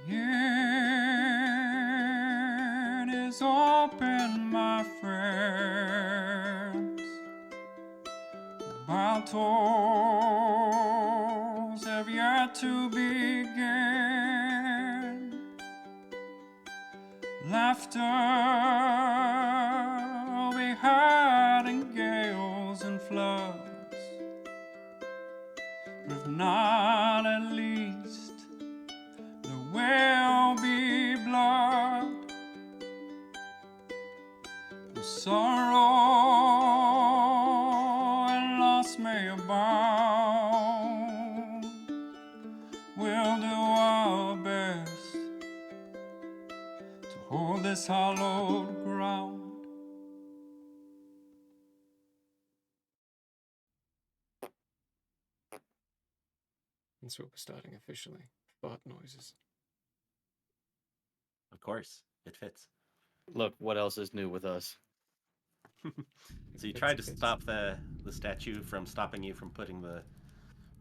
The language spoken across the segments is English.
It is open, my friends, while toils have yet to begin. Laughter we had in gales and floods, but if not, at least there will be blood. The sorrow and loss may abound. We'll do our best to hold this hallowed ground. That's what we're starting officially. Fart noises. Of course, it fits. Look, what else is new with us? So you tried to stop the statue from stopping you from putting the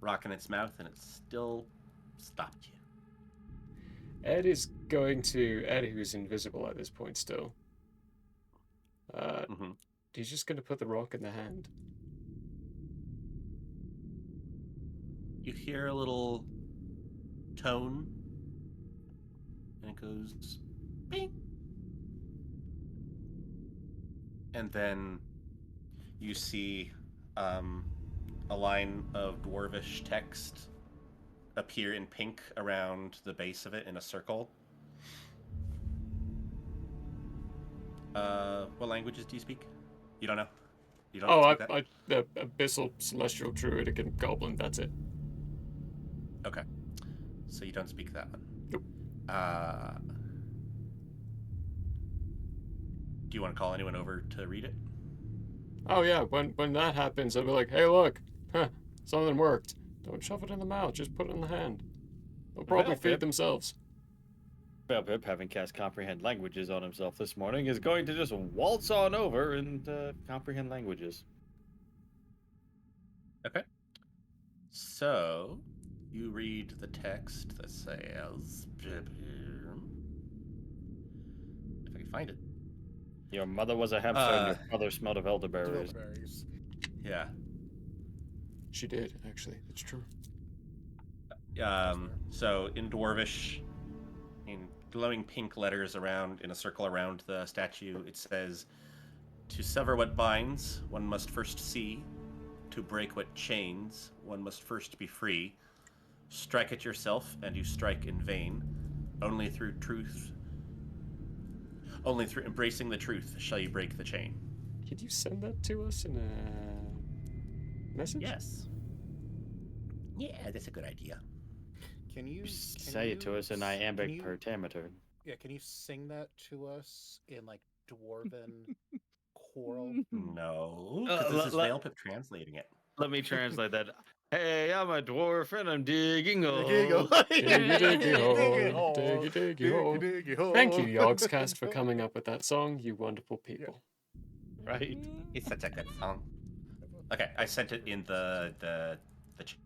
rock in its mouth, and it still stopped you. Ed, who's invisible at this point still, he's just going to put the rock in the hand. You hear a little tone, and it goes, bing. And then you see a line of dwarvish text appear in pink around the base of it in a circle. What languages do you speak? You don't know? You don't speak that? The Abyssal, Celestial, Druidic, and Goblin, that's it. Okay. So you don't speak that one? Nope. Do you want to call anyone over to read it? Oh yeah, when that happens, I'll be like, hey look, something worked. Don't shove it in the mouth, just put it in the hand. They'll probably feed themselves. Pip, having cast Comprehend Languages on himself this morning, is going to just waltz on over and comprehend languages. Okay. So, you read the text that says... If I can find it. Your mother was a hamster and your father smelled of elderberries. Yeah. She did, actually. It's true. So, in Dwarvish, in glowing pink letters around, in a circle around the statue, it says, to sever what binds, one must first see. To break what chains, one must first be free. Strike it yourself, and you strike in vain. Only through embracing the truth shall you break the chain. Could you send that to us in a message? Yes. Yeah, that's a good idea. Can you say it to us in iambic pentameter? Yeah, can you sing that to us in like dwarven choral? No, because this is Veilpip translating it. Let me translate that. Hey, I'm a dwarf and I'm digging a hole. Diggy hole. Thank you, Yogscast, for coming up with that song, you wonderful people. Yeah. Right? It's such a good song. Okay, I sent it in the chat.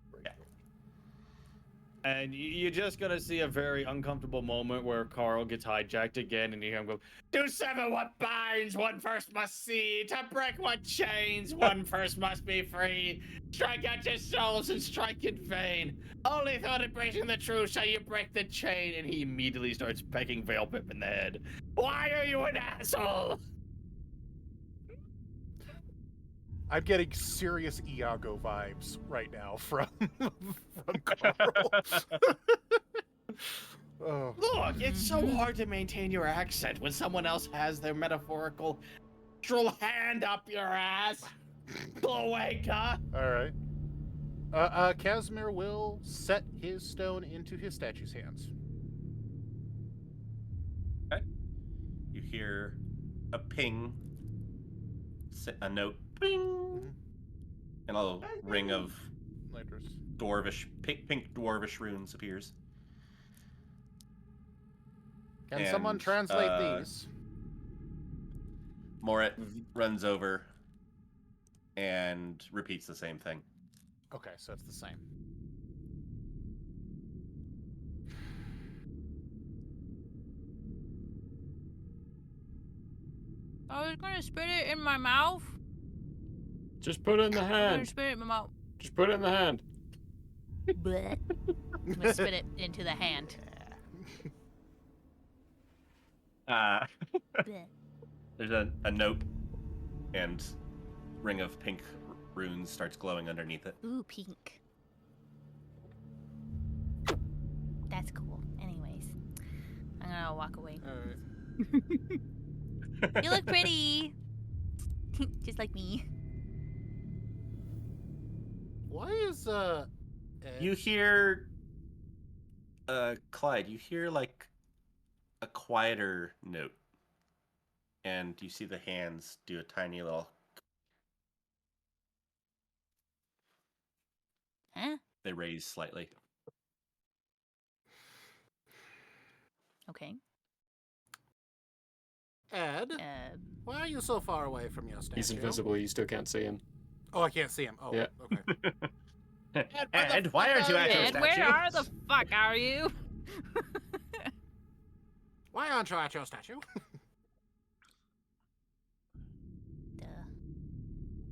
And you're just gonna see a very uncomfortable moment where Carl gets hijacked again, and you hear him go, "To sever what binds, one first must see. To break what chains, one first must be free. Strike out your souls and strike in vain. Only through embracing the truth shall you break the chain." And he immediately starts pecking Veilpip in the head. Why are you an asshole? I'm getting serious Iago vibes right now from Carl. Oh. Look, it's so hard to maintain your accent when someone else has their metaphorical hand up your ass. Cloaca. All right. Casimir will set his stone into his statue's hands. Okay. You hear a ping, a note, ping, and a little ring of dwarvish, pink dwarvish runes appears. Can someone translate these? Morit runs over and repeats the same thing. Okay, so it's the same. was gonna spit it in my mouth. Just put it in the I'm gonna hand. spit it in my mouth. Just put it in the hand. Bleh. I'm gonna spit it into the hand. Uh, Bleh. there's a note, and ring of pink runes starts glowing underneath it. Ooh, pink. That's cool. Anyways, I'm gonna walk away. All right. You look pretty. Just like me. Why is Ed- You hear, Clyde, you hear like a quieter note, and you see the hands do a tiny little. Huh? They raise slightly. Okay. Ed? Why are you so far away from your statue? He's invisible. You still can't see him. Oh, I can't see him. Oh, Yeah. okay. Ed, why aren't you at your Ed, statue? where are the fuck are you? Why aren't you at your statue? Duh.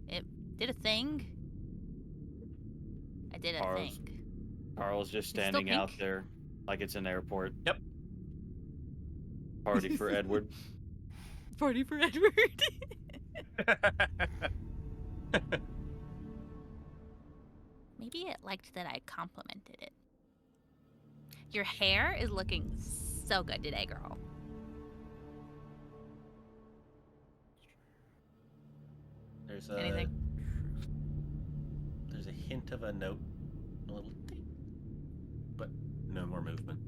It did a thing. I did a Ours. thing. Carl's just Is it still standing out pink? there like it's an airport. Yep. Party for Edward. Party for Edward. Maybe it liked that I complimented it. Your hair is looking so good today, girl. There's Anything? There's a hint of a note, a little ding, but no more movement.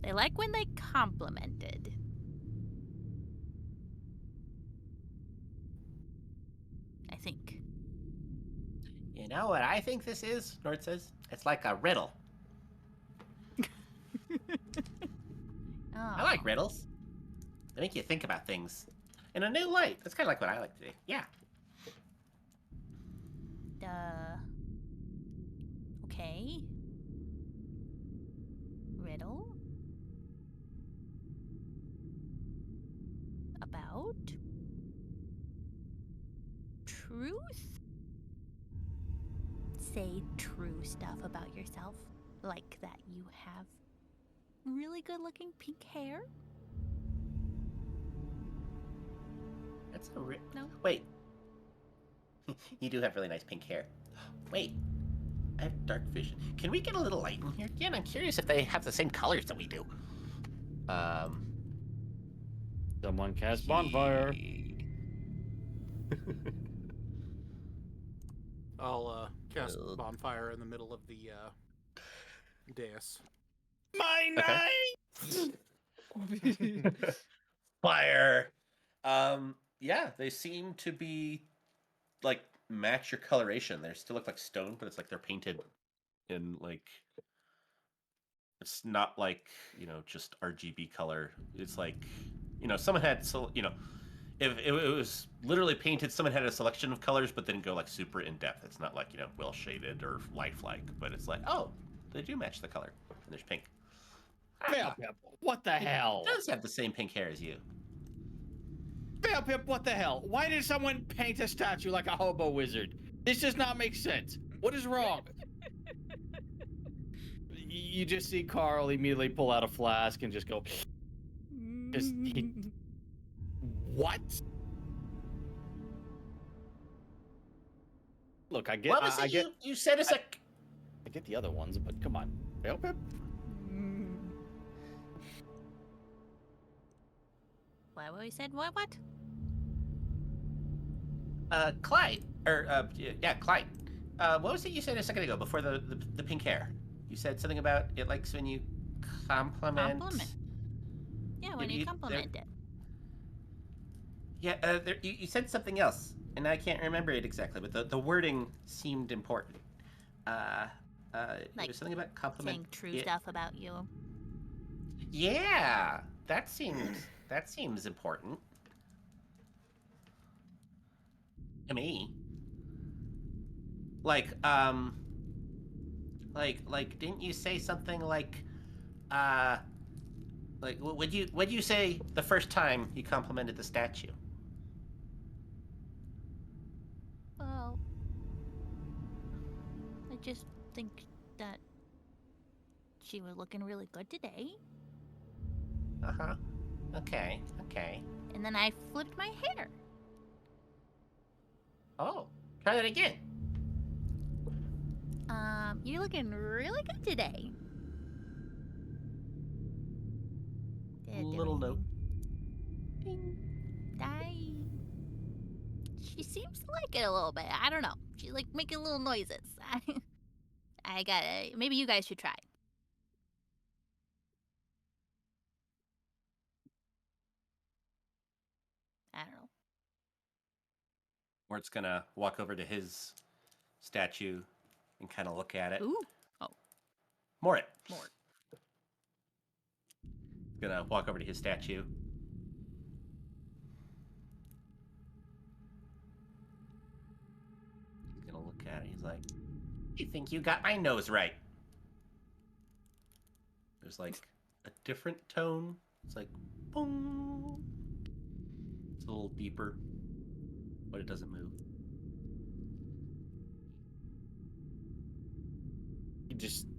They like when they complimented. I think. You know what I think this is? Nord says it's like a riddle. Oh. I like riddles. They make you think about things in a new light. That's kind of like what I like to do. Yeah. Okay. Riddle. About truth? Say true stuff about yourself, like that you have really good looking pink hair. That's a No. Wait. You do have really nice pink hair. Wait. I have dark vision. Can we get a little light in here? Again, I'm curious if they have the same colors that we do. Someone cast bonfire. I'll cast bonfire in the middle of the dais. My Okay. Fire. Yeah, they seem to be like match your coloration. They still look like stone, but it's like they're painted in like it's not like, just RGB color. It's like, someone had if it was literally painted, someone had a selection of colors but didn't go like super in depth. It's not like, well shaded or lifelike, but it's like, oh, they do match the color. And there's pink. Pip, what the hell? It does have the same pink hair as you. Pip, what the hell? Why did someone paint a statue like a hobo wizard? This does not make sense. What is wrong? You just see Carl immediately pull out a flask and just go. What? Look, I get. What was I it get. you said it's like. I get the other ones, but come on, Pip. What we said? What? Clyde, Clyde. What was it you said a second ago before the pink hair? You said something about it likes when you compliment. Yeah, when you compliment it. Yeah, you said something else, and I can't remember it exactly, but the wording seemed important. It Like was something about compliment. Saying true stuff about you. Yeah, that seems important to me. Like didn't you say something like Like, would you say the first time you complimented the statue? Well, I just think that she was looking really good today. Uh-huh. Okay, okay. And then I flipped my hair. Oh, try that again. You're looking really good today. Did it do Little note. anything? She seems to like it a little bit. I don't know. She's like making little noises. I gotta. Maybe you guys should try. I don't know. Mort's gonna walk over to his statue and kind of look at it. Ooh. Oh. Mort. Mort. Gonna walk over to his statue. He's gonna look at it. He's like, "You think you got my nose right?" There's like a different tone. It's like, boom. It's a little deeper, but it doesn't move.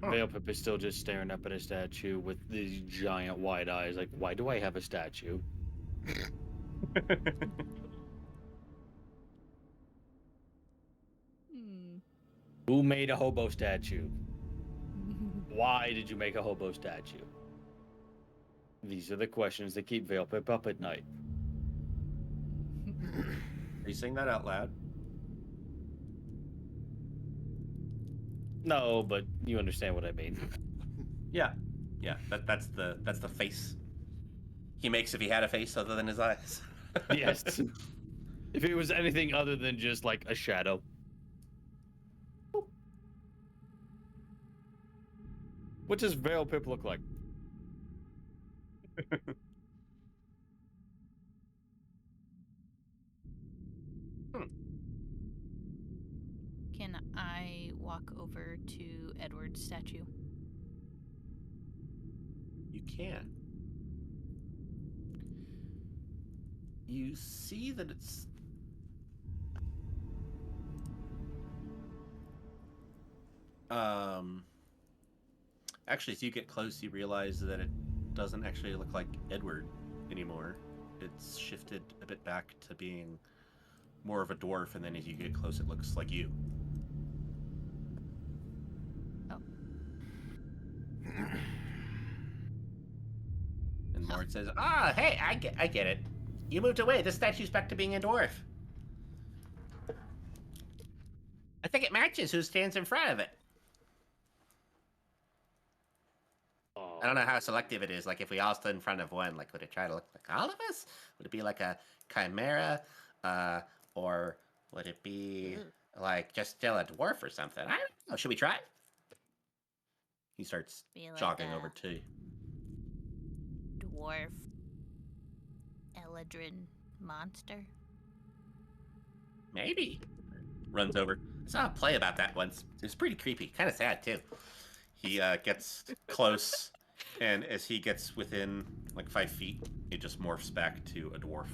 Veilpip is still just staring up at a statue with these giant wide eyes. Like, why do I have a statue? Who made a hobo statue? Why did you make a hobo statue? These are the questions that keep Veilpip up at night. Are you saying that out loud? No, but you understand what I mean. Yeah, yeah. That's the face he makes if he had a face other than his eyes. Yes. If it was anything other than just like a shadow. What does Veilpip look like? Can I walk over to Edward's statue? You can. You see that it's actually, as you get close, you realize that it doesn't actually look like Edward anymore. It's shifted a bit back to being more of a dwarf, and then as you get close, it looks like you. Oh. And Mort says, "Ah, hey, I get it. You moved away. This statue's back to being a dwarf. I think it matches who stands in front of it. Oh. I don't know how selective it is. Like, if we all stood in front of one, like, would it try to look like all of us? Would it be like a chimera? Or would it be like just still a dwarf or something? I don't know. Should we try? He starts Be like jogging a over to dwarf Eladrin monster. maybe. Runs over. I saw a play about that once. It was pretty creepy. Kind of sad, too. He gets close, and as he gets within like 5 feet, it just morphs back to a dwarf.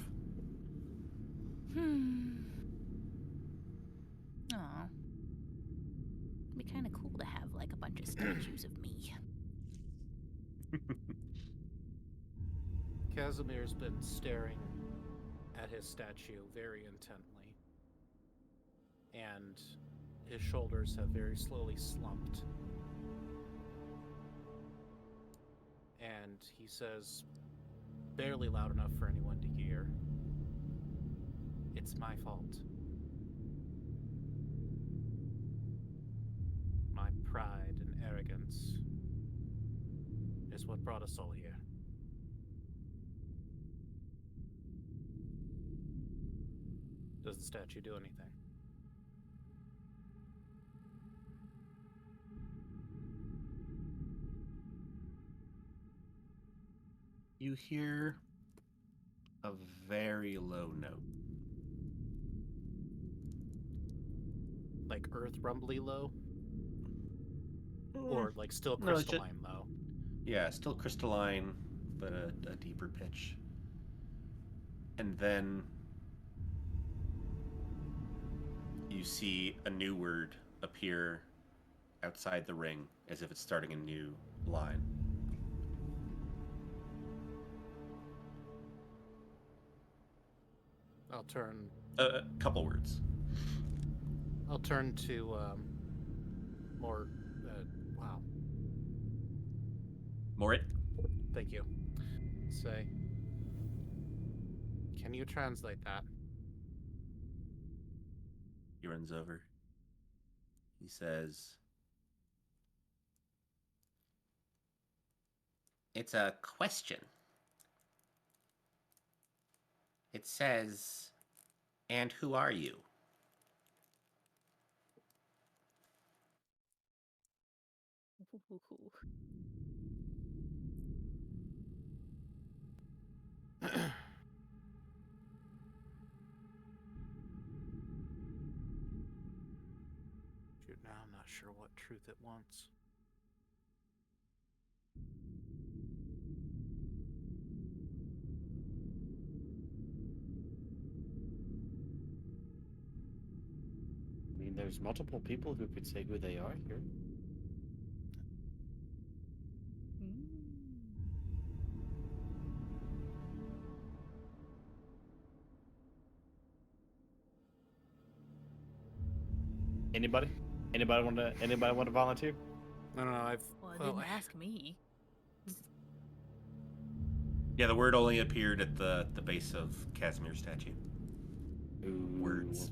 Aw. It'd be kind of cool to have like a bunch of statues of me. Casimir's been staring at his statue very intently, and his shoulders have very slowly slumped. And he says, barely loud enough for anyone to hear, "It's my fault. My pride and arrogance is what brought us all here." Does the statue do anything? You hear a very low note. Like earth rumbly low? Or like still No, it's crystalline low? Yeah, still crystalline, but a deeper pitch. And then you see a new word appear outside the ring, as if it's starting a new line. I'll turn. A couple words. I'll turn to more. Wow. Morit? Thank you. Say. Can you translate that? He runs over. He says, "It's a question. It says, 'And who are you?'" Shoot, now I'm not sure what truth it wants. I mean, there's multiple people who could say who they are here. Anybody? Anybody want to volunteer? No, Well, it didn't ask me. Yeah, the word only appeared at the base of Casimir's statue. Ooh. Words.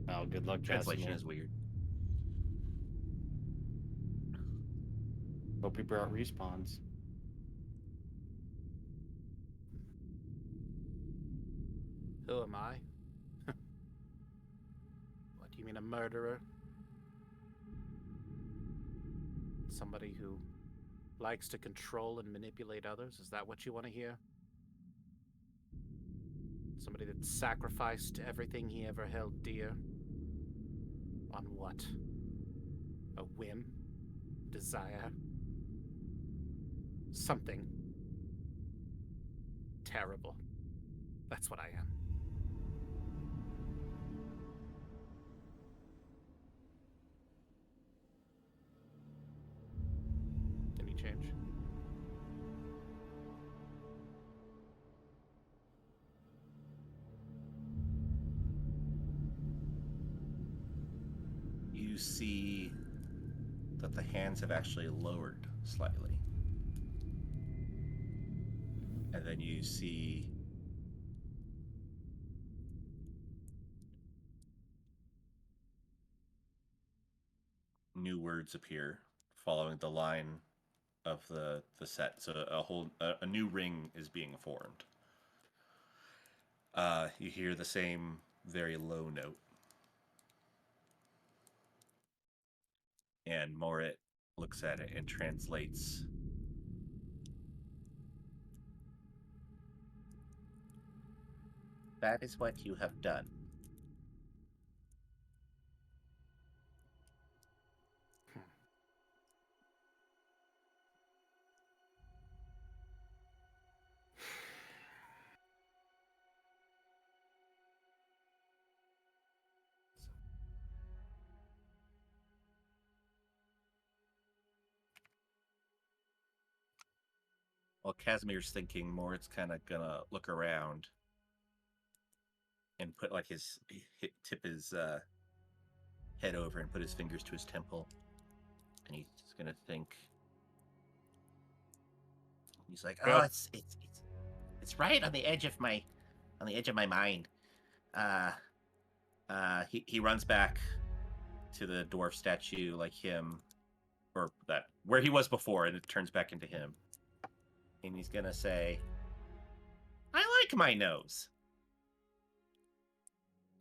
Oh, good luck, Translation Casimir. is weird. Hope he brought respawns. Who am I? What, do you mean a murderer? Somebody who likes to control and manipulate others? Is that what you want to hear? Somebody that sacrificed everything he ever held dear? On what? A whim? Desire? Something terrible. That's what I am. Any change? You see that the hands have actually lowered slightly. And then you see new words appear following the line of the set. So a new ring is being formed. You hear the same very low note. And Morit looks at it and translates. "That is what you have done." While Casimir's thinking, Morit's kind of gonna look around and put like tip his head over and put his fingers to his temple, and he's gonna think. He's like, "Oh, it's right on the edge of my mind." He runs back to the dwarf statue like him, or that where he was before, and it turns back into him. And he's gonna say, "I like my nose."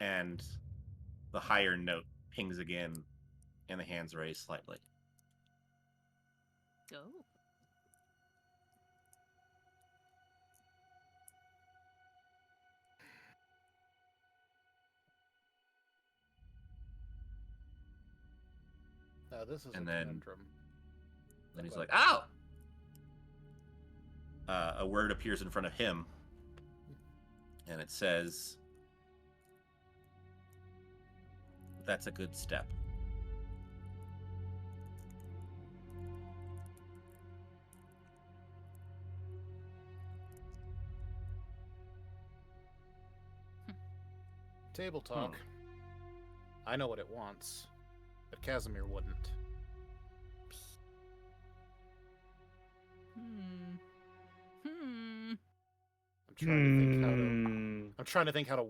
And the higher note pings again, and the hands raise slightly. Go. This is And a then- conundrum. Then he's Go like, ahead. "Oh, a word appears in front of him, and it says, "That's a good step." Table talk. I know what it wants, but Casimir wouldn't. I'm trying to think how to. I'm trying to think how to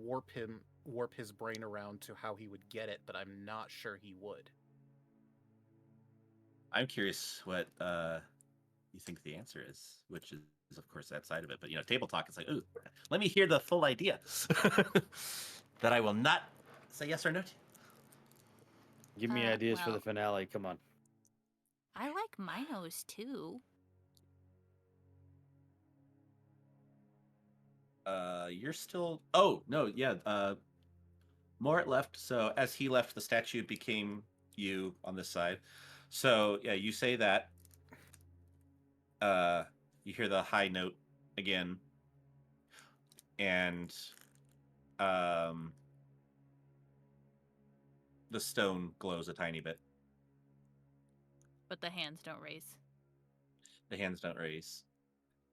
warp his brain around to how he would get it, but I'm not sure he would. I'm curious what you think the answer is, which is of course that side of it. But table talk is like, ooh, let me hear the full idea that I will not say yes or no to. Give me ideas for well- the finale. Come on. I like my nose too. You're still. Oh no, yeah. Morit left. So as he left, the statue became you on this side. So yeah, you say that. You hear the high note again, and the stone glows a tiny bit. But the hands don't raise. The hands don't raise.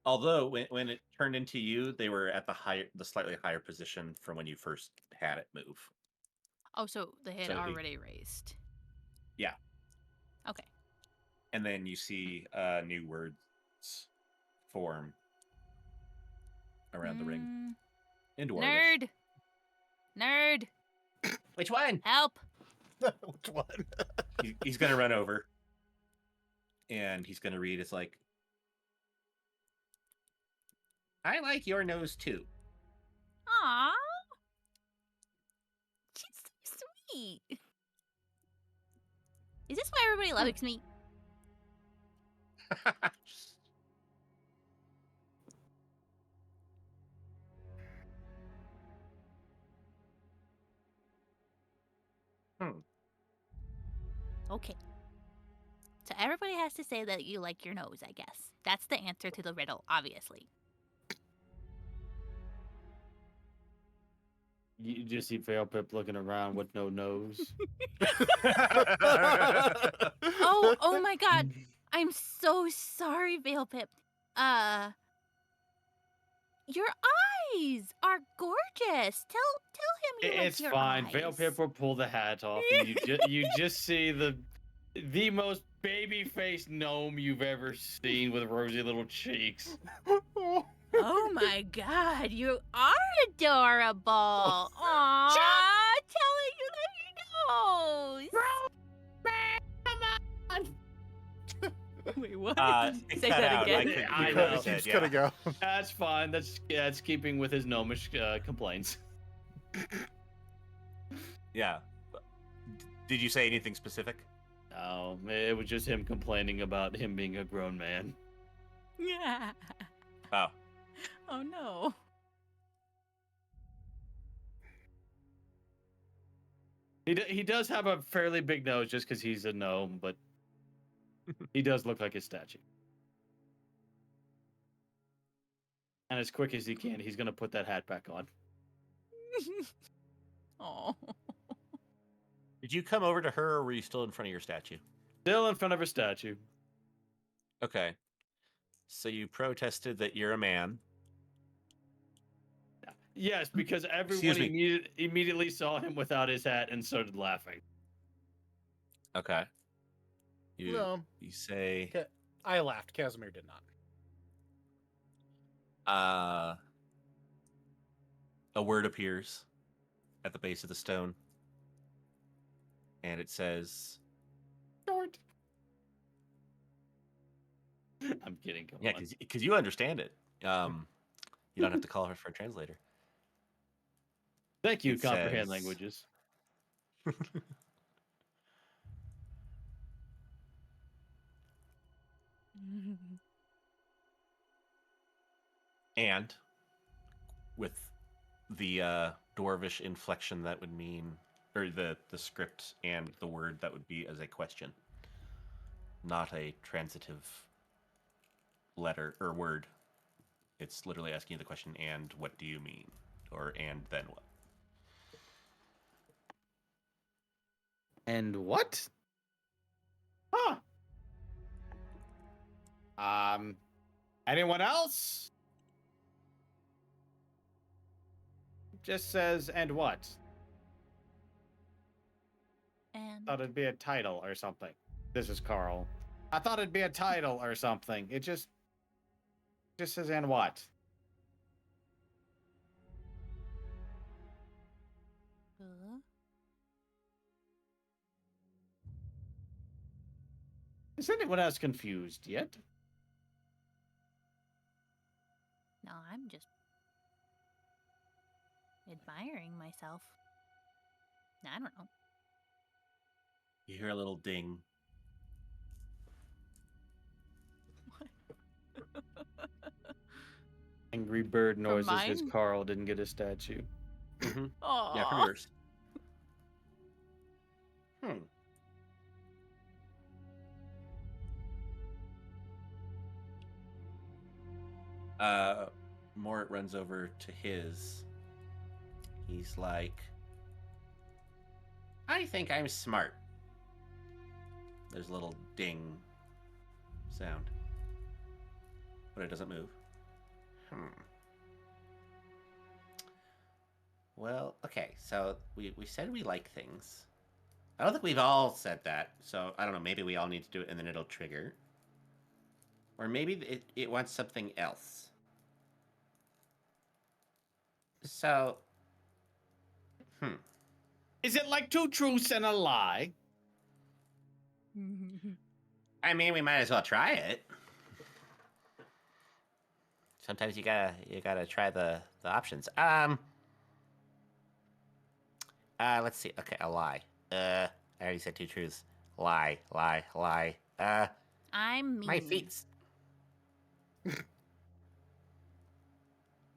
Although when it turned into you, they were at the slightly higher position from when you first had it move. Oh, so they had So he- already raised. Yeah. Okay. And then you see new words form around the ring. In Dwarvish. Nerd! Which one? Help! Which one? He's gonna run over, and he's gonna read. It's like, I like your nose too. Aww! She's so sweet. Is this why everybody likes me? Okay. So everybody has to say that you like your nose, I guess. That's the answer to the riddle, obviously. You just see Fail Pip looking around with no nose. Oh my god. I'm so sorry, Veil Pip. Your eyes are gorgeous. Tell him you like It's your fine. eyes. Veil Pip will pull the hat off, and you just see the most baby-faced gnome you've ever seen with rosy little cheeks. Oh my god, you are adorable. Aww, telling you that you knows. Wait, what? It Say cut that out. again. I He know. keeps cutting out. That's fine. That's keeping with his gnomish complaints. Yeah. Did you say anything specific? No, it was just him complaining about him being a grown man. Yeah. Oh. Oh no. He does have a fairly big nose just because he's a gnome, but he does look like a statue. And as quick as he can, he's gonna put that hat back on. Oh. Did you come over to her, or were you still in front of your statue? Still in front of a statue. Okay. So you protested that you're a man. Yes, because Excuse everyone me. immediately saw him without his hat and started laughing. Okay. You No, say I laughed. Casimir did not. a word appears at the base of the stone, and it says, Short. I'm kidding. Come yeah, on. because you understand it. You don't have to call her for a translator. Thank you, it comprehend says- languages. And with the dwarvish inflection, that would mean, or the script and the word, that would be as a question, not a transitive letter or word. It's literally asking you the question, and what do you mean? Or, and then what? And what? Huh. Anyone else? Just says, and what? And Thought it'd be a title or something. This is Carl. I thought it'd be a title or something. It just says, and what? uh, Is anyone else confused yet? no, I'm just admiring myself. I don't know. You hear a little ding. Angry bird noises because mine? Carl didn't get a statue. Yeah, from Aww. yours. Mort runs over to his. He's like, I think I'm smart. There's a little ding sound. But it doesn't move. Well, okay, so we said we like things. I don't think we've all said that, so I don't know, maybe we all need to do it and then it'll trigger. Or maybe it wants something else. So, Is it like two truths and a lie? I mean, we might as well try it. Sometimes you gotta try the options. Let's see. Okay, a lie. I already said two truths. Lie. I'm mean. My feet.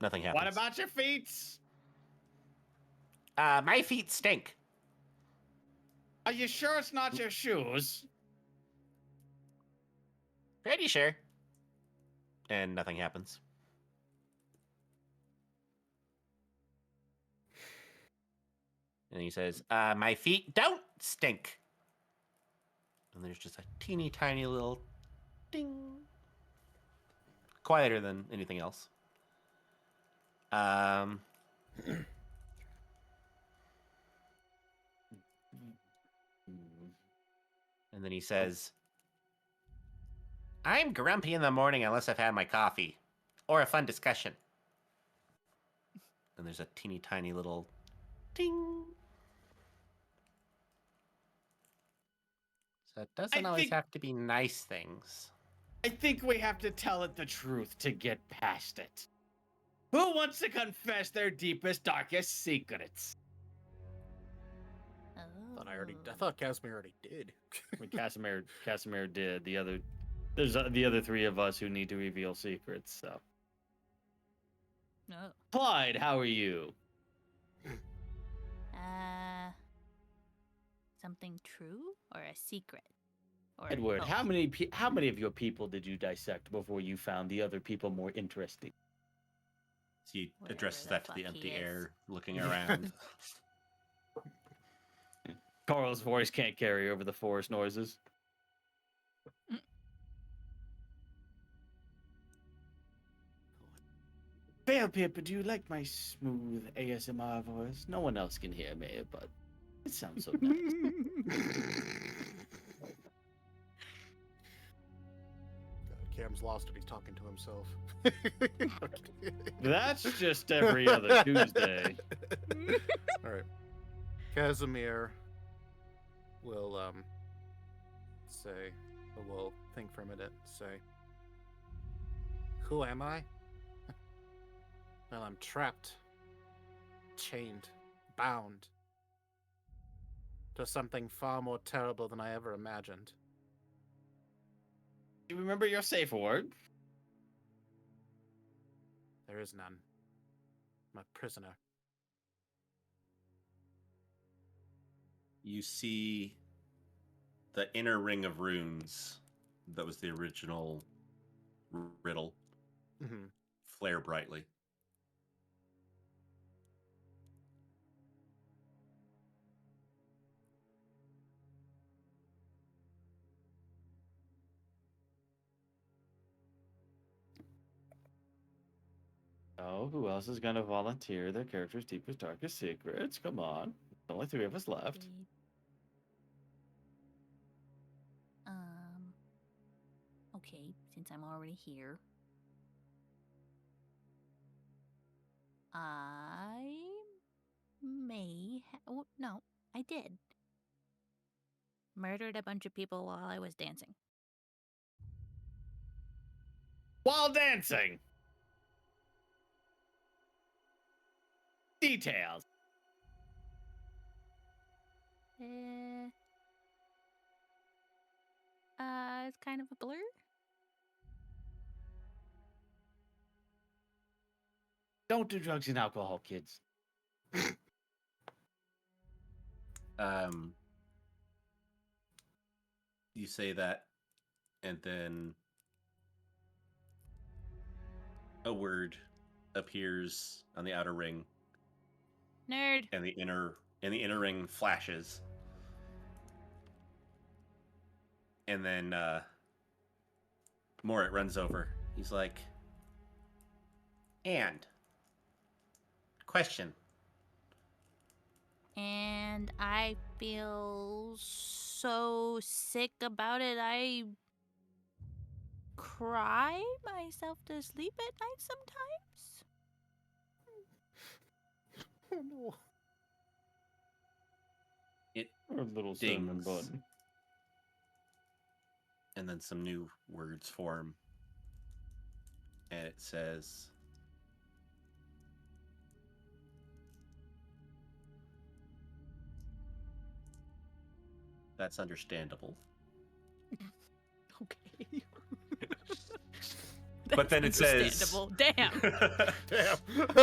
Nothing happens. What about your feet? My feet stink. Are you sure it's not your shoes? Pretty sure. And nothing happens. And he says, my feet don't stink. And there's just a teeny tiny little ding. Quieter than anything else. And then he says, I'm grumpy in the morning unless I've had my coffee. Or a fun discussion. And there's a teeny tiny little ding. So it doesn't always have to be nice things. I think we have to tell it the truth to get past it. Who wants to confess their deepest, darkest secrets? Oh. I thought Casimir already did. I mean, Casimir did. There's the other three of us who need to reveal secrets. So, No. Clyde, how are you? Something true or a secret? Or Edward, both? how many of your people did you dissect before you found the other people more interesting? He Whatever addresses the that to the fuck he empty is. air, looking around. Carl's voice can't carry over the forest noises. Fail Pip, do you like my smooth ASMR voice? No one else can hear me, but it sounds so nice. Cam's lost it. He's talking to himself. That's just every other Tuesday. All right. Casimir will say, or will think for a minute. Say, who am I? Well, I'm trapped, chained, bound to something far more terrible than I ever imagined. Do you remember your safe word? There is none. I'm a prisoner. You see the inner ring of runes that was the original riddle Mm-hmm. flare brightly. Oh, who else is gonna volunteer their character's deepest, darkest secrets? Come on. There's only 3 of us left. Agreed. Okay, since I'm already here, I may. Oh, no, I did. Murdered a bunch of people while I was dancing. While dancing! Details. It's kind of a blur. Don't do drugs and alcohol, kids. You say that, and then a word appears on the outer ring, Nerd. and the inner ring flashes, and then Morit runs over. He's like, "And question." And I feel so sick about it. I cry myself to sleep at night sometimes. Oh no. It Our little cinnamon dings, bun. and then some new words form, and it says, "That's understandable." Okay. But then it says, Understandable. Damn. Damn.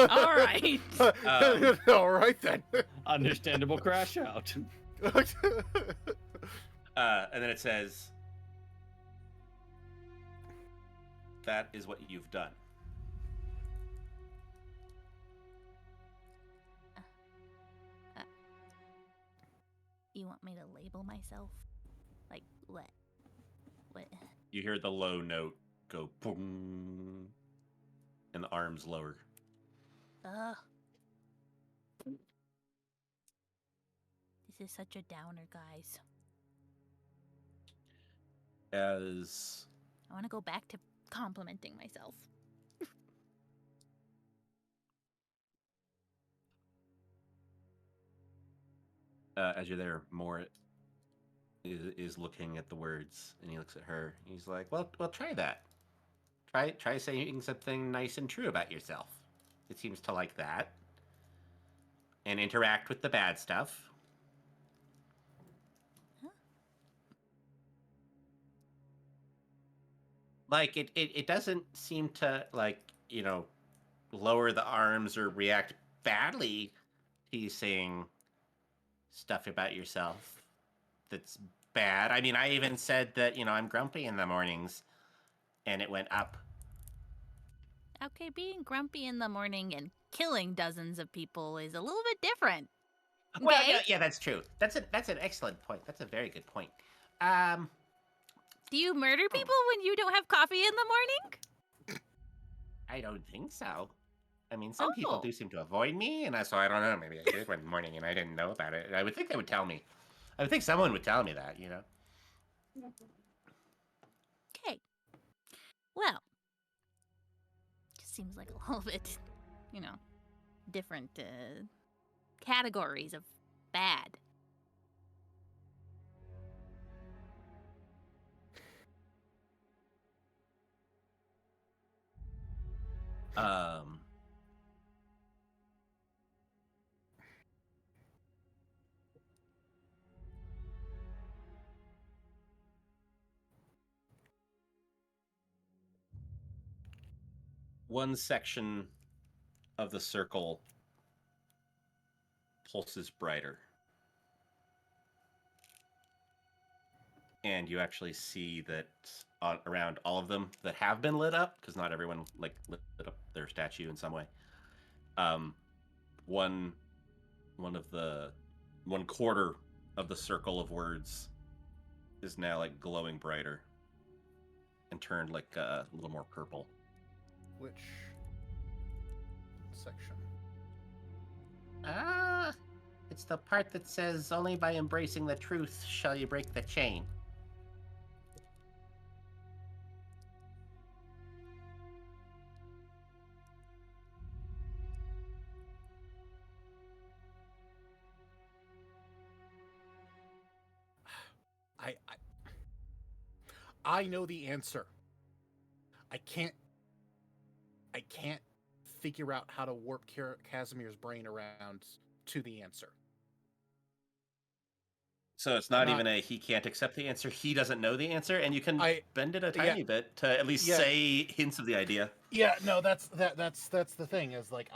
All right. All right then. Understandable crash out. and then it says, "That is what you've done." You want me to label myself? Like what? What? You hear the low note go boom, and the arms lower. Ugh. This is such a downer, guys. As I want to go back to complimenting myself. as you're there, Morit is looking at the words, and he looks at her. He's like, "Well, try that. Try saying something nice and true about yourself. It seems to like that, and interact with the bad stuff." Huh? Like it doesn't seem to lower the arms or react badly to you saying stuff about yourself that's bad. I mean, I even said that, I'm grumpy in the mornings, and it went up. Okay, being grumpy in the morning and killing dozens of people is a little bit different. Well, Okay? yeah, that's true. That's an excellent point. That's a very good point. Do you murder people when you don't have coffee in the morning? I don't think so. I mean, some people Oh. do seem to avoid me, and so I don't know. Maybe I did one morning and I didn't know about it. I would think they would tell me. I would think someone would tell me that, Okay. Well, just seems like a little bit, different categories of bad. One section of the circle pulses brighter. and you actually see that around all of them that have been lit up, because not everyone lit up their statue in some way. One quarter of the circle of words is now like glowing brighter and turned like a little more purple. Which section? It's the part that says, "Only by embracing the truth shall you break the chain." I know the answer. I can't figure out how to warp Casimir's brain around to the answer. So it's not even he can't accept the answer. He doesn't know the answer, and you can bend it a tiny bit to at least say hints of the idea. Yeah, no, that's the thing is like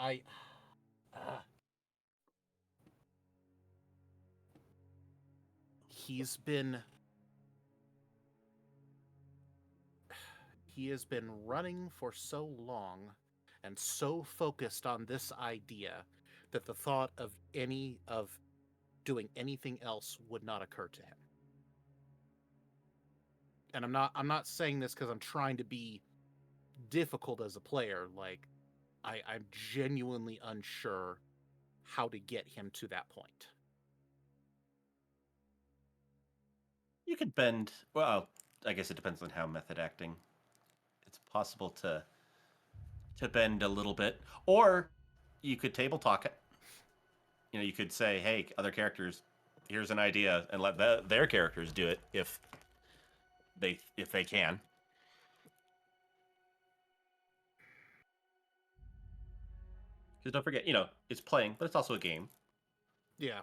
he has been running for so long and so focused on this idea that the thought of doing anything else would not occur to him. And I'm not saying this because I'm trying to be difficult as a player. Like I'm genuinely unsure how to get him to that point. You could bend. Well, I guess it depends on how method acting. It's possible to bend a little bit, or you could table talk it. You could say, "Hey, other characters, here's an idea," and let their characters do it if they can. Because don't forget, it's playing, but it's also a game. Yeah.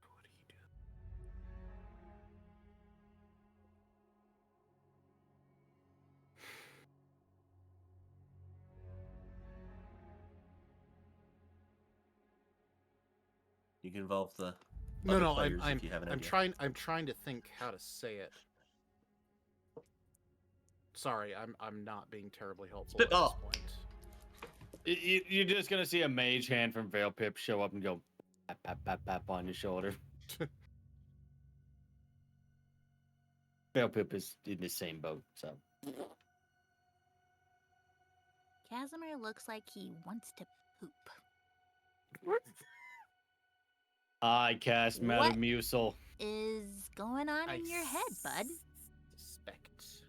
What do you do? You can involve the No, other players if you have an idea. I'm trying to think how to say it. Sorry, I'm not being terribly helpful at this point. You're just gonna see a mage hand from Veil Pip show up and go pap pap pap pap on your shoulder. Veil Pip is in the same boat, so. Casimir looks like he wants to poop. I cast Metamucil. Is going on in your head, bud? Suspect.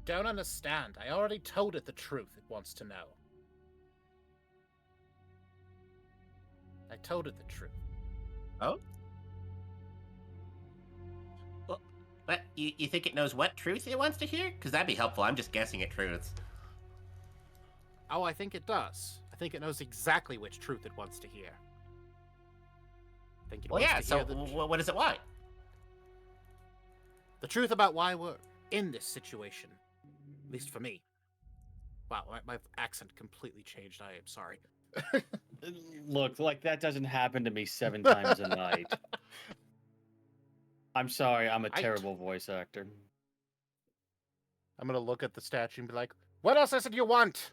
Don't understand. I already told it the truth it wants to know. I told it the truth. Oh? Well, what? You think it knows what truth it wants to hear? Because that'd be helpful. I'm just guessing at truths. Oh, I think it does. I think it knows exactly which truth it wants to hear. I think it wants to hear what does it want? The truth about why we're in this situation. At least for me. Wow, my accent completely changed. I am sorry. Look, like that doesn't happen to me 7 times a night. I'm sorry, I'm a terrible voice actor. I'm gonna look at the statue and be like, what else is it you want?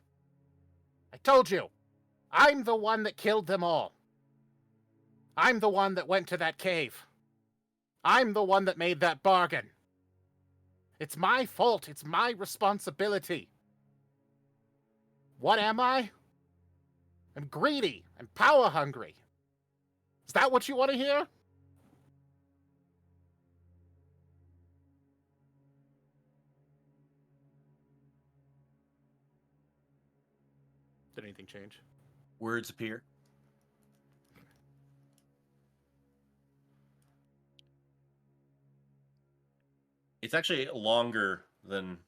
I told you. I'm the one that killed them all. I'm the one that went to that cave. I'm the one that made that bargain. It's my fault. It's my responsibility. What am I? I'm greedy. I'm power hungry. Is that what you want to hear? Did anything change? Words appear. It's actually longer than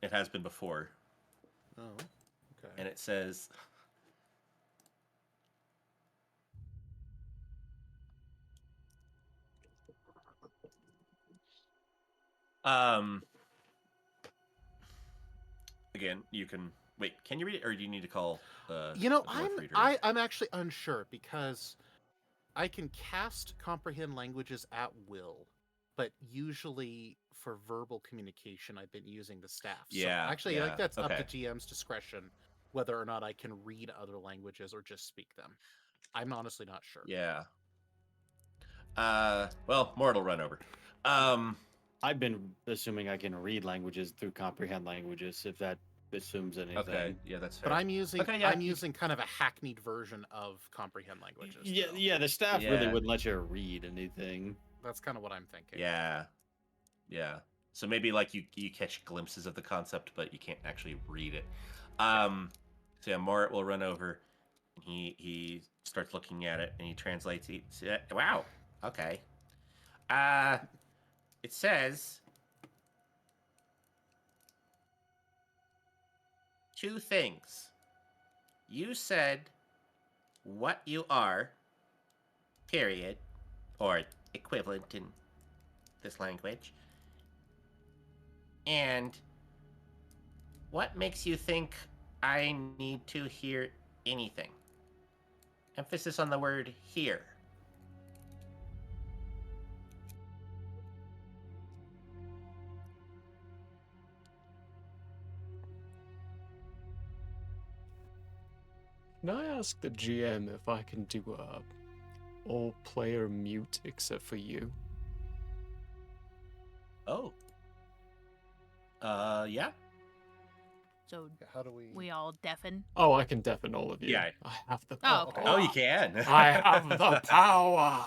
it has been before. Oh, okay. And it says, again, you can wait. Can you read it, or do you need to call the? You know, the dwarf reader? I'm actually unsure because I can cast comprehend languages at will, but usually for verbal communication, I've been using the staff. Yeah, So actually, yeah, like that's up to okay. GM's discretion whether or not I can read other languages or just speak them. I'm honestly not sure. Yeah. Well, Mort will run over. I've been assuming I can read languages through comprehend languages, if that assumes anything. Okay, yeah, that's fair. But I'm using Okay, yeah, I'm using kind of a hackneyed version of comprehend languages. Yeah, though. yeah. The staff really Yeah. wouldn't let you read anything. That's kind of what I'm thinking. Yeah, yeah. So maybe like you catch glimpses of the concept, but you can't actually read it. So yeah, Mort will run over. And he starts looking at it and he translates. Wow. Okay. It says two things. You said what you are, period, or equivalent in this language. And what makes you think I need to hear anything? Emphasis on the word hear. Can I ask the GM if I can do a all player mute except for you? Oh. Yeah. So How do we all deafen. Oh, I can deafen all of you. Yeah. I have the Oh, power. okay. Oh, you can. I have the power.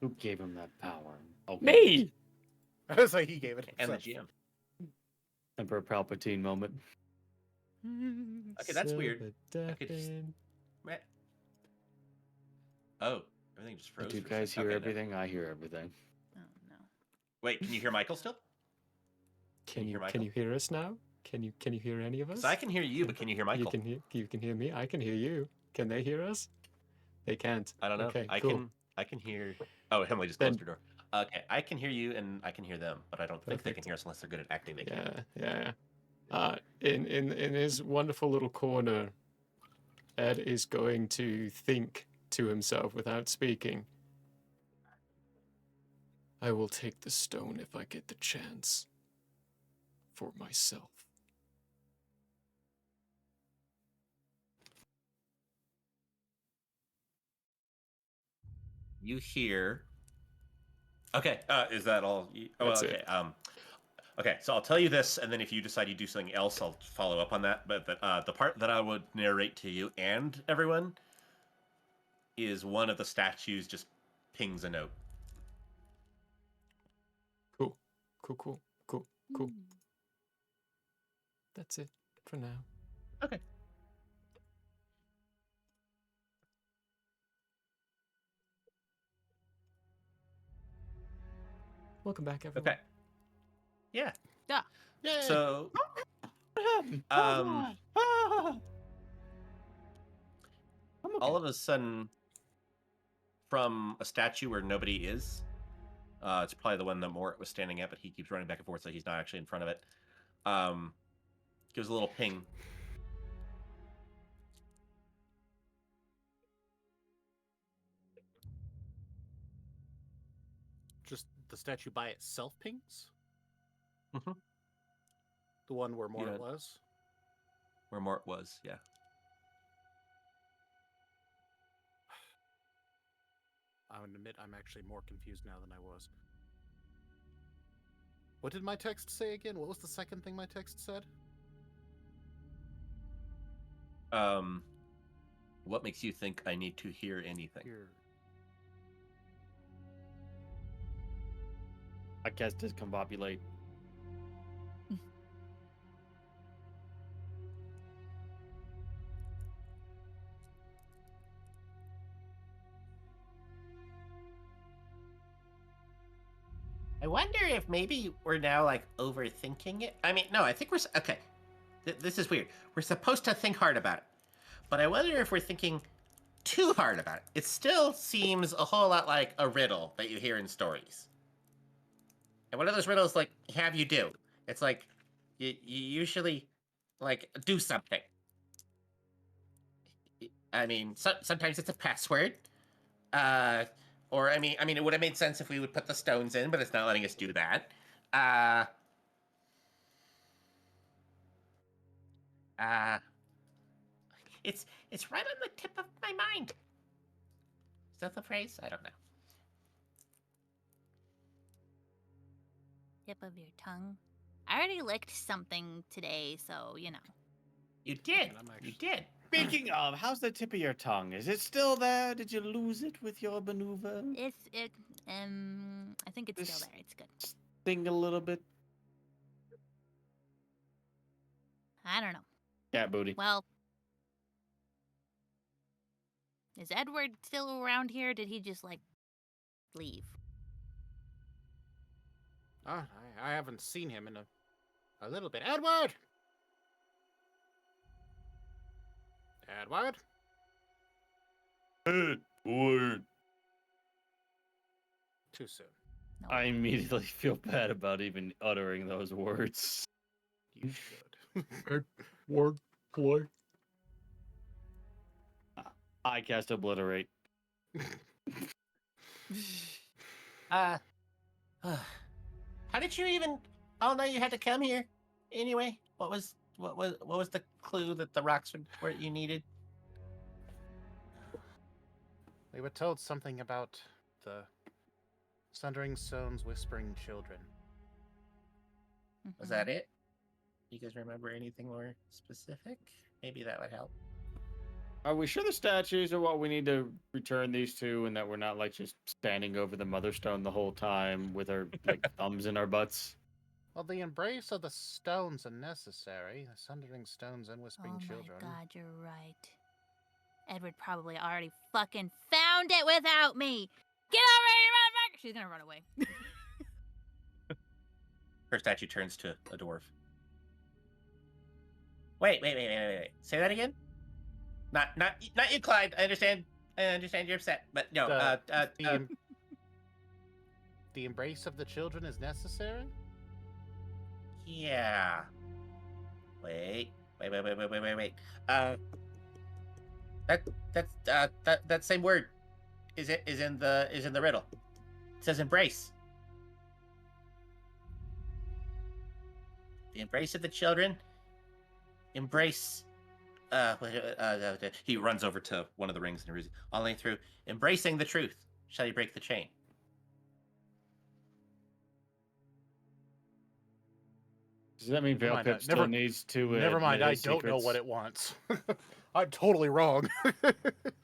Who gave him that power? Oh, Me. I was like, he gave it. And the himself. GM. Emperor Palpatine moment. Okay, that's weird. Silver I could just- deafen. Meh. Oh, everything just froze. Do you for a second. guys hear Okay, everything? I hear everything. Oh no. Wait, can you hear Michael still? Can you you hear can Michael? you hear us now? Can you hear any of us? Because I can hear you, but can you hear Michael? You can hear me. I can hear you. Can they hear us? They can't. I don't know. Okay, I cool. can hear. Oh, Emily just Then- closed her door. Okay, I can hear you and I can hear them, but I don't think they can Perfect. hear us unless they're good at acting. They can. Yeah. In his wonderful little corner, Ed is going to think to himself without speaking. I will take the stone if I get the chance. For myself. You hear. Okay, is that all? That's okay. it. Okay, so I'll tell you this, and then if you decide you do something else, I'll follow up on that. But the part that I would narrate to you and everyone is one of the statues just pings a note. Cool. That's it for now. Okay. Welcome back, everyone. Okay. Yeah. Yeah. Yay! So, Ah! all of a sudden, from a statue where nobody is, it's probably the one that Mort was standing at, but he keeps running back and forth, so he's not actually in front of it. Gives a little ping. Just the statue by itself pings? Mhm. The one where Mort Yeah. was? Where Mort was, yeah. I would admit I'm actually more confused now than I was. What did my text say again? What was the second thing my text said? What makes you think I need to hear anything? Here. I cast discombobulate. I wonder if maybe we're now like overthinking it. I mean, no, I think we're okay. This is weird. We're supposed to think hard about it, but I wonder if we're thinking too hard about it. It still seems a whole lot like a riddle that you hear in stories. And what do those riddles like have you do? It's like you usually like do something. I mean, sometimes it's a password. Or I mean, it would have made sense if we would put the stones in, but it's not letting us do that. Uh, uh, it's right on the tip of my mind. Is that the phrase? I don't know. Tip of your tongue. I already licked something today, so you know. You did. I'm You actually- did. Speaking of, how's the tip of your tongue? Is it still there? Did you lose it with your maneuver? I think it's This- still there. It's good. Sting a little bit. I don't know. Cat booty. Well, is Edward still around here? Did he just like leave? I haven't seen him in a little bit. Edward! Edward? Edward. Too soon. No. I immediately feel bad about even uttering those words. You should. Word boy. I cast obliterate. How did you even? Oh no, you had to come here. Anyway, what was the clue that the rocks were you needed? We were told something about the Sundering Stones whispering children. Was that it? You guys remember anything more specific? Maybe that would help. Are we sure the statues are what we need to return these to, and that we're not like just standing over the mother stone the whole time with our like thumbs in our butts? Well, the embrace of the stones are necessary. The Sundering Stones and whispering Oh children. my god, you're right. Edward probably already fucking found it without me. Get over here, motherfucker! She's gonna run away. Her statue turns to a dwarf. Wait. Say that again. Not you, Clyde. I understand you're upset, but no. The embrace of the children is necessary? Yeah. Wait. That same word is in the riddle. It says embrace. The embrace of the children. Embrace. He runs over to one of the rings and reads all the way through. Embracing the truth, shall you break the chain? Does that mean Never Veil mind, Pip still never- needs to? Never mind, admit I his don't know secrets? what it wants. I'm totally wrong.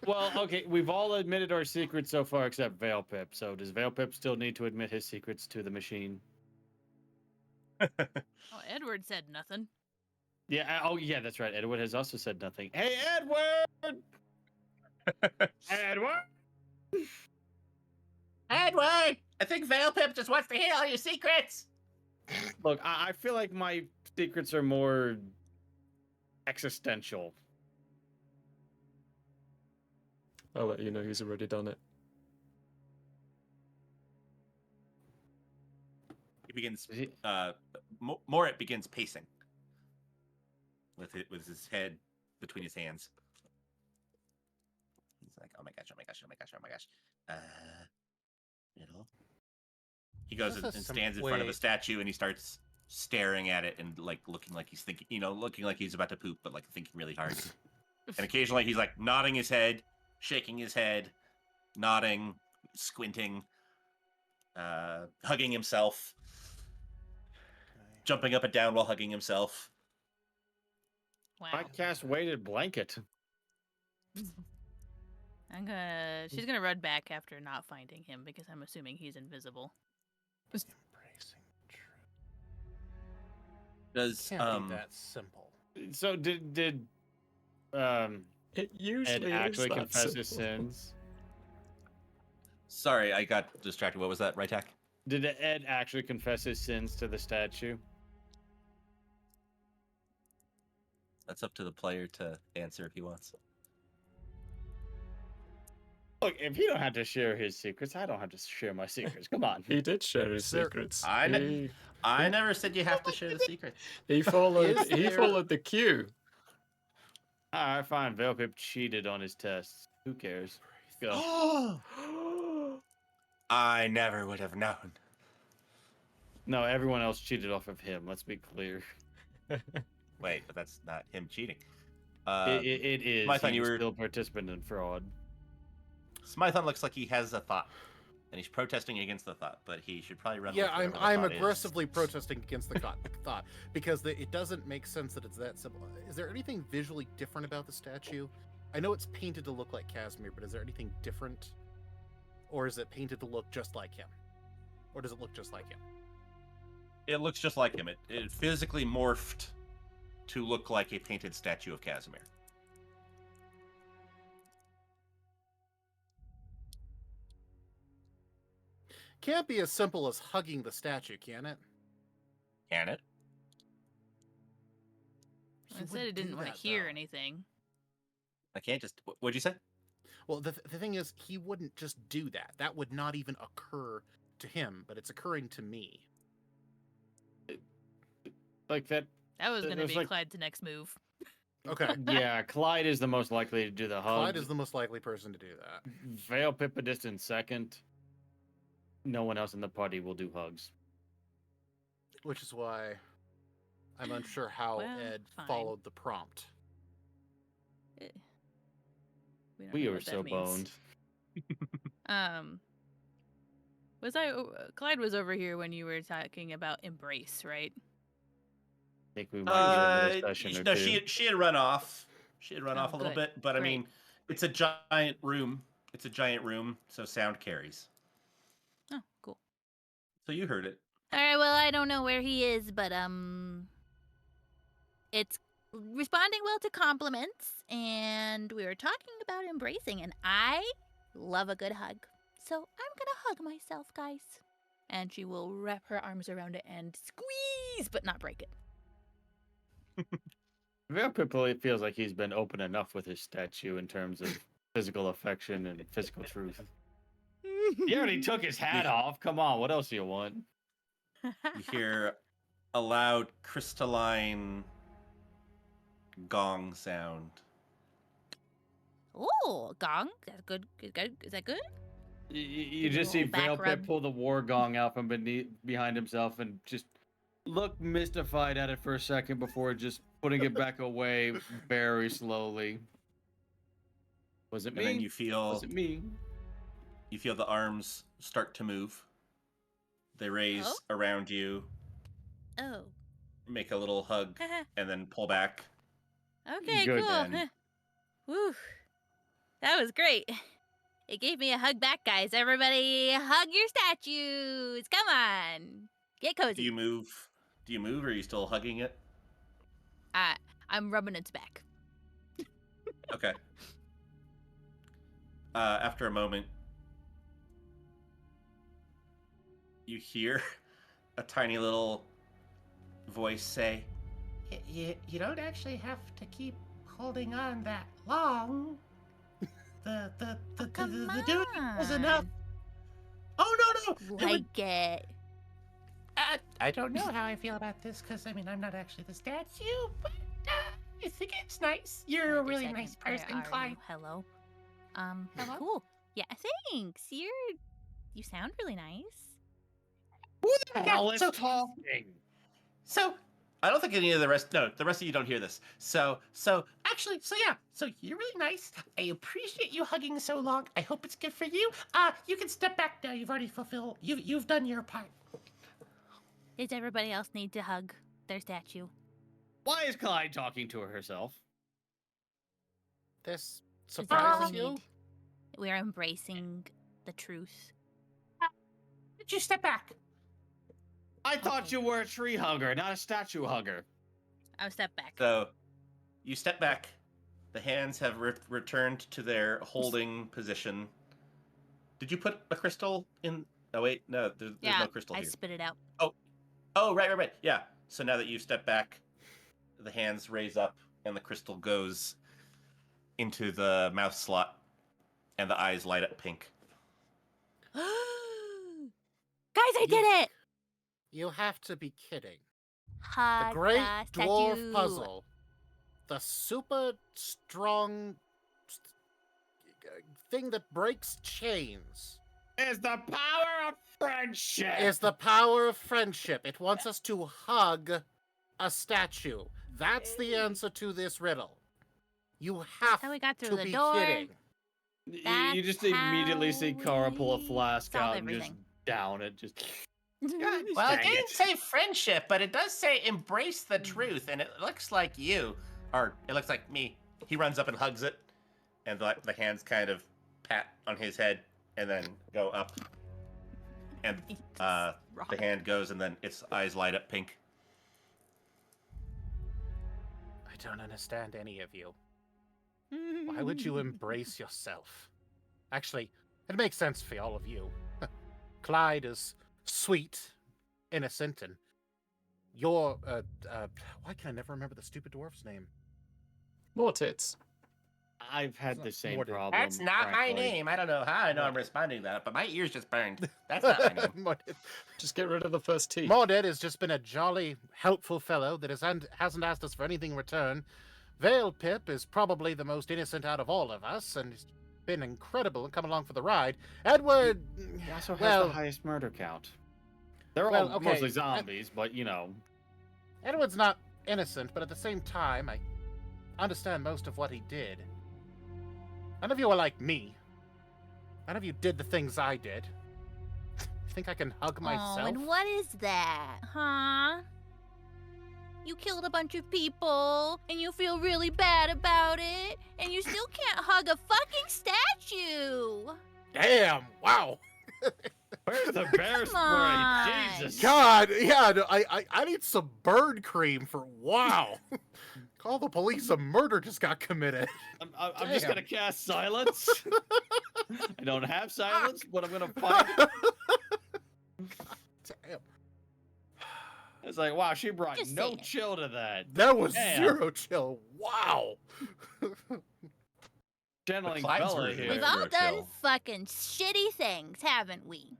Well, okay, we've all admitted our secrets so far except Veil Pip. So does Veil Pip still need to admit his secrets to the machine? Oh, Edward said nothing. Yeah. Oh, yeah. That's right. Edward has also said nothing. Hey, Edward! Edward! Edward, I think Veilpip just wants to hear all your secrets. Look, I feel like my secrets are more existential. I'll let you know he's already done it. He begins. Is he- Morit begins pacing with his head between his hands. He's like, "Oh my gosh! Riddle." He goes This and is some stands in front of a way- statue, and he starts staring at it and like looking like he's thinking, looking like he's about to poop, but like thinking really hard. And occasionally he's like nodding his head, shaking his head, nodding, squinting, hugging himself, jumping up and down while hugging himself. Wow. I cast weighted blanket. She's gonna run back after not finding him because I'm assuming he's invisible. Embracing the truth. Does Can't be that simple. So did It Ed usually actually is that confess his simple. sins? Sorry, I got distracted. What was that, Rytak? Did Ed actually confess his sins to the statue? That's up to the player to answer if he wants. Look, if he don't have to share his secrets, I don't have to share my secrets. Come on. He did share his Is there- secrets. I never said you have to share the secrets. He followed. Is He there- followed the cue. All right, fine. Velpip cheated on his tests. Who cares? Go. I never would have known. No, everyone else cheated off of him. Let's be clear. Wait, but that's not him cheating. It is. Smython, He you was were- still participant in fraud. Smython looks like he has a thought, and he's protesting against the thought, but he should probably run. Yeah, with whatever the I'm thought is. aggressively protesting against the thought because it doesn't make sense that it's that simple. Is there anything visually different about the statue? I know it's painted to look like Casimir, but is there anything different, or is it painted to look just like him, or does it look just like him? It looks just like him. It physically morphed to look like a painted statue of Casimir. Can't be as simple as hugging the statue, can it? Can it? He I said wouldn't it didn't do want to that, hear though. anything. I can't just. What'd you say? Well, the thing is, he wouldn't just do that. That would not even occur to him, but it's occurring to me. Like that. That was going to There's be like- Clyde's next move. Okay. Yeah, Clyde is the most likely to do the hug. Clyde is the most likely person to do that. Veil Pippadist in second. No one else in the party will do hugs. Which is why I'm unsure how Well, Ed fine. followed the prompt. Eh, don't We know are what that so means. boned. Clyde was over here when you were talking about embrace, right? I think we might need another Uh, session or no, two. she had run off. She had run Oh, off a little good. bit, but I Great. mean, it's a giant room. It's a giant room, so sound carries. Oh, cool. So you heard it. All right, well, I don't know where he is, but it's responding well to compliments, and we were talking about embracing, and I love a good hug. So I'm gonna hug myself, guys. And she will wrap her arms around it and squeeze, but not break it. Veil Pippa feels like he's been open enough with his statue in terms of physical affection and physical truth. He already took his hat off. Come on, what else do you want? You hear a loud crystalline gong sound. Oh, gong. That's good. Good. Is that good? You Give it a just see little back Veil Pip rub. pull the war gong out from behind himself and just look mystified at it for a second before just putting it back away very slowly. Was it And me? then you feel Was it me? the arms start to move. They raise Oh? around you, Oh. make a little hug, and then pull back. Okay, Good cool. then. Whew. That was great. It gave me a hug back, guys. Everybody, hug your statues. Come on. Get cozy. Do you move? Or are you still hugging it? I'm rubbing its back. Okay. After a moment, you hear a tiny little voice say, You don't actually have to keep holding on that long. The Come duty was enough. on. Oh, no. It would- Like it. I don't know how I feel about this, because, I mean, I'm not actually the statue, but I think it's nice. You're a Wait really second. nice Where person, are Clyde. you? Hello. Hello? Cool. Yeah, thanks. You sound really nice. Hell is so- talking. So, I don't think any of the rest of you don't hear this. So you're really nice. I appreciate you hugging so long. I hope it's good for you. You can step back now. You've already fulfilled, you've done your part. Does everybody else need to hug their statue? Why is Clyde talking to herself? This Is that what surprises we you? need? We are embracing the truth. Did you step back? I thought Okay. you were a tree hugger, not a statue hugger. I'll step back. So, you step back. The hands have returned to their holding position. Did you put a crystal in? Oh wait, no, there's yeah, no crystal I here. spit it out. Oh, right. Yeah. So now that you've stepped back, the hands raise up and the crystal goes into the mouth slot. And the eyes light up pink. Guys, I did it! You have to be kidding. The Hug Great the Dwarf statue. Puzzle. The super strong thing that breaks chains. Is the power of friendship. Is the power of friendship. It wants us to hug a statue. That's the answer to this riddle. You have How we got through to the be door. kidding. You just That's immediately see how Kara pull a we flask solve out and just everything. down it. Just Well, it dang didn't it. say friendship, but it does say embrace the truth, and it looks like you, or it looks like me. He runs up and hugs it, and the hands kind of pat on his head, and then go up, and the hand goes, and then its eyes light up pink. I don't understand any of you. Why would you embrace yourself? Actually, it makes sense for all of you. Clyde is sweet, innocent, and you're, why can I never remember the stupid dwarf's name? More tits. I've had the same Mordred. problem. That's not my frankly. name. I don't know how I know I'm responding to that, but my ears just burned. That's not my name. Mordred. Just get rid of the first T. Mordred has just been a jolly, helpful fellow that hasn't asked us for anything in return. Vale Pip is probably the most innocent out of all of us, and he's been incredible and come along for the ride. Edward, He also has well, the highest murder count. They're well, all okay, mostly zombies, but you know. Edward's not innocent, but at the same time, I understand most of what he did. None of you are like me. None of you did the things I did. You think I can hug myself? Oh, and what is that, huh? You killed a bunch of people, and you feel really bad about it, and you still can't hug a fucking statue! Damn! Wow! Where's the bear spray? on. Jesus. God, yeah, no, I need some bird cream for wow. Call the police, a murder just got committed. I'm just Damn. gonna cast silence. I don't have silence, but I'm gonna find. Damn. It's like, wow, she brought Just no saying. chill to that. That was Damn. zero chill. Wow. Channeling Clyde's Bella version here. We've Yeah, all zero done chill. fucking shitty things, haven't we?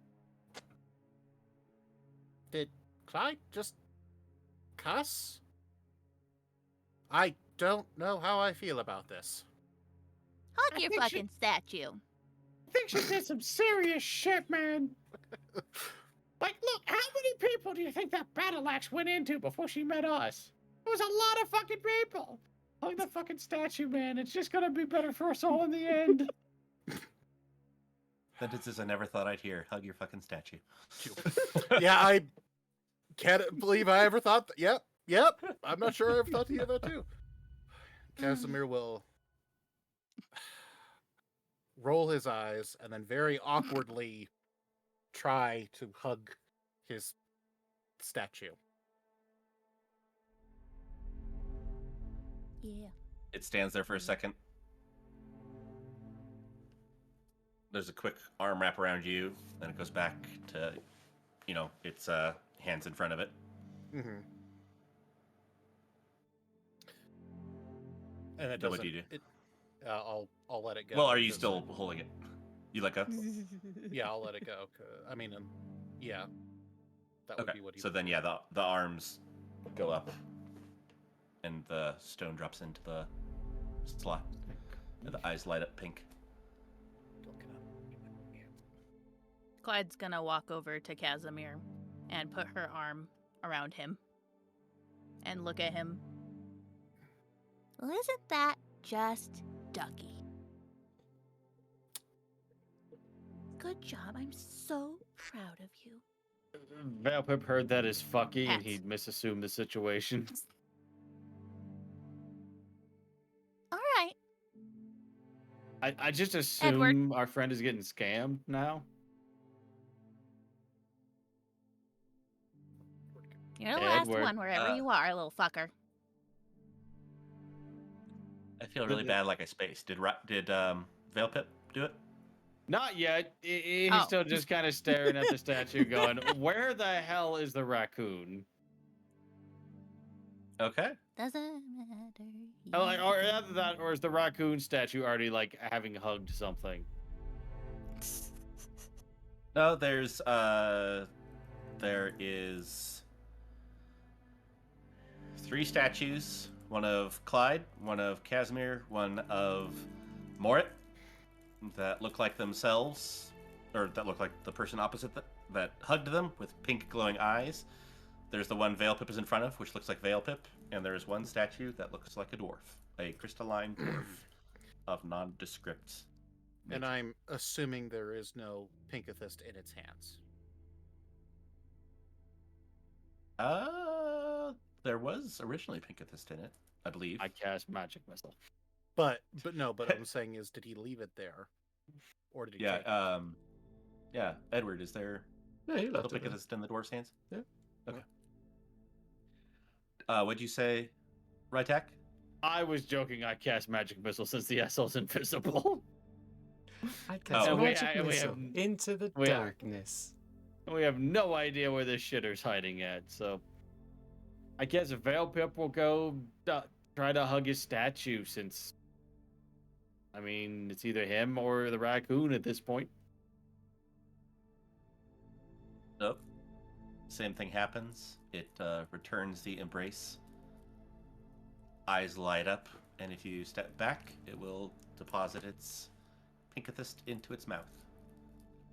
Did Clyde just cuss? I don't know how I feel about this. Hug I your think she- fucking statue. I think she did some serious shit, man. Like, look, how many people do you think that battle axe went into before she met us? It was a lot of fucking people. Hug the fucking statue, man. It's just gonna be better for us all in the end. Sentences I never thought I'd hear. Hug your fucking statue. Yeah, I can't believe I ever thought that. Yep. I'm not sure I ever thought to hear that too. Casimir will roll his eyes and then very awkwardly try to hug his statue. Yeah. It stands there for a second. There's a quick arm wrap around you, then it goes back to, its hands in front of it. Mm-hmm. And it Then doesn't. what do you do? I'll let it go. Well, are you 'cause- still holding it? You let go? Yeah, I'll let it go. I mean, yeah, that would Okay. be what he. So then, yeah, the arms go up, and the stone drops into the slot, and the eyes light up pink. Don't get up. Clyde's gonna walk over to Casimir and put her arm around him and look at him. Well, isn't that just Ducky? Good job. I'm so proud of you. Valpip heard that as fucky, and Cats. he'd misassumed the situation. All right. I just assume Edward. our friend is getting scammed now. You're the last Edward, one, wherever you are, little fucker. I feel really bad, like I spaced. Did Veilpip do it? Not yet. He's Oh. still just kind of staring at the statue, going, "Where the hell is the raccoon?" Okay. Doesn't matter. Or either that, or is the raccoon statue already like having hugged something? No, there is 3 statues. One of Clyde, one of Casimir, one of Morit that look like themselves, or that look like the person opposite that hugged them with pink glowing eyes. There's the one Veilpip is in front of, which looks like Veilpip, and there's one statue that looks like a dwarf, a crystalline dwarf of nondescript. And nature. I'm assuming there is no Pinkathist in its hands. There was originally Pinkathist in it, I believe. I cast magic missile. But what I'm saying is, did he leave it there, or did he? Yeah, take it? yeah. Edward, is there Yeah, he little left it. There. Pinkathist in the dwarf's hands? Yeah. Okay. What'd you say, Rytak? I was joking. I cast magic missile since the SL's invisible. I cast Oh. magic We missile have- into the we have- darkness. We have no idea where this shitter's hiding at, so I guess Veilpip will go try to hug his statue since, I mean, it's either him or the raccoon at this point. Nope. Same thing happens. It returns the embrace. Eyes light up, and if you step back, it will deposit its Pinkathist into its mouth.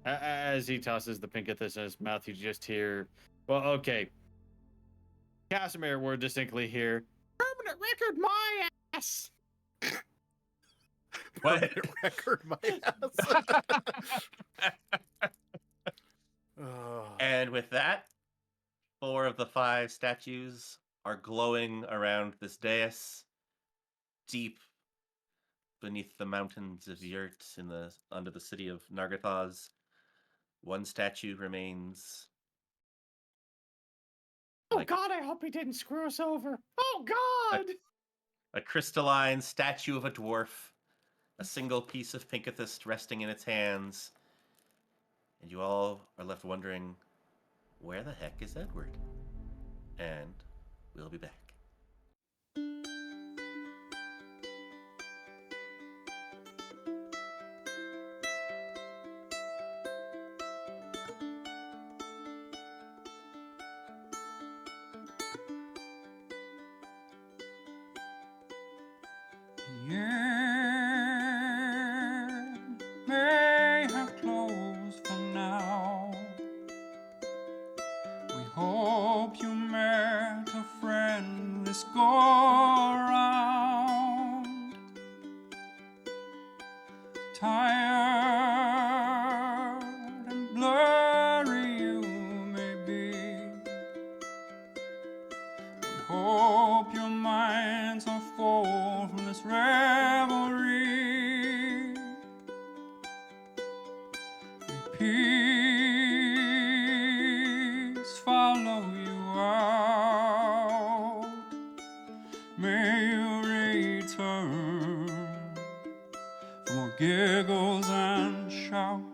As he tosses the Pinkathist in his mouth, you just hear, well, okay. Casimir, we're distinctly here. Permanent record, my ass! What? Record my ass. Oh. And with that, 4 of the 5 statues are glowing around this dais, deep beneath the mountains of Yurt under the city of Nargothoz. One statue remains. Oh like God, I hope he didn't screw us over. Oh God! a crystalline statue of a dwarf, a single piece of Pinkathist resting in its hands, and you all are left wondering, where the heck is Edward? And we'll be back. The air may have closed for now. We hope you met a friend this go around. Tired and blurry you may be. We hope your minds are full from this revelry. May peace follow you out. May you return for more giggles and shouts.